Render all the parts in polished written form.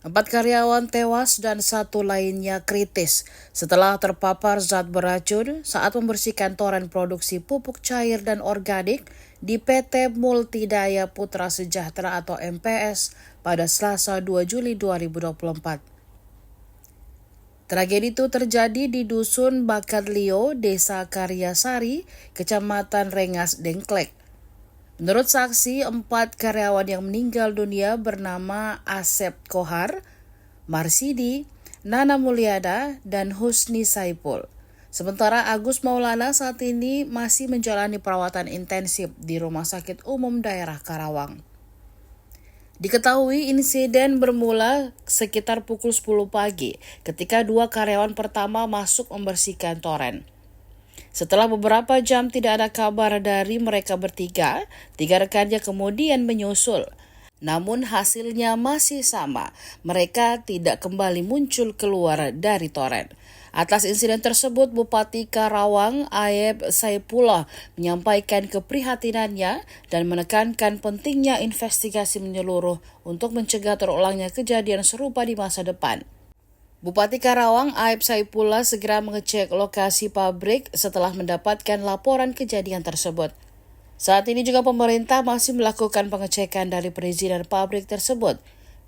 4 karyawan tewas dan 1 lainnya kritis setelah terpapar zat beracun saat membersihkan toren produksi pupuk cair dan organik di PT Multidaya Putra Sejahtera atau MPS pada Selasa 2 Juli 2024. Tragedi itu terjadi di Dusun Bakarlio, Desa Karyasari, Kecamatan Rengas Dengklek. Menurut saksi, 4 karyawan yang meninggal dunia bernama Asep Kohar, Marsidi, Nana Mulyana, dan Husni Saipul. Sementara Agus Maulana saat ini masih menjalani perawatan intensif di Rumah Sakit Umum Daerah Karawang. Diketahui insiden bermula sekitar pukul 10 pagi ketika 2 karyawan pertama masuk membersihkan toren. Setelah beberapa jam tidak ada kabar dari mereka bertiga, 3 rekannya kemudian menyusul. Namun hasilnya masih sama, mereka tidak kembali muncul keluar dari toren. Atas insiden tersebut, Bupati Karawang Ayep Saipullah menyampaikan keprihatinannya dan menekankan pentingnya investigasi menyeluruh untuk mencegah terulangnya kejadian serupa di masa depan. Bupati Karawang Ayep Saipullah segera mengecek lokasi pabrik setelah mendapatkan laporan kejadian tersebut. Saat ini juga pemerintah masih melakukan pengecekan dari perizinan pabrik tersebut.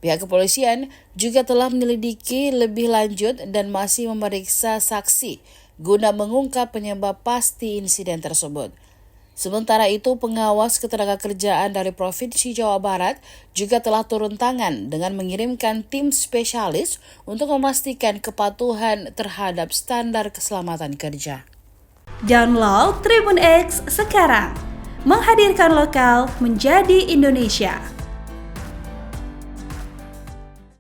Pihak kepolisian juga telah menyelidiki lebih lanjut dan masih memeriksa saksi guna mengungkap penyebab pasti insiden tersebut. Sementara itu, pengawas ketenagakerjaan dari Provinsi Jawa Barat juga telah turun tangan dengan mengirimkan tim spesialis untuk memastikan kepatuhan terhadap standar keselamatan kerja. Download Tribun X sekarang, menghadirkan lokal menjadi Indonesia.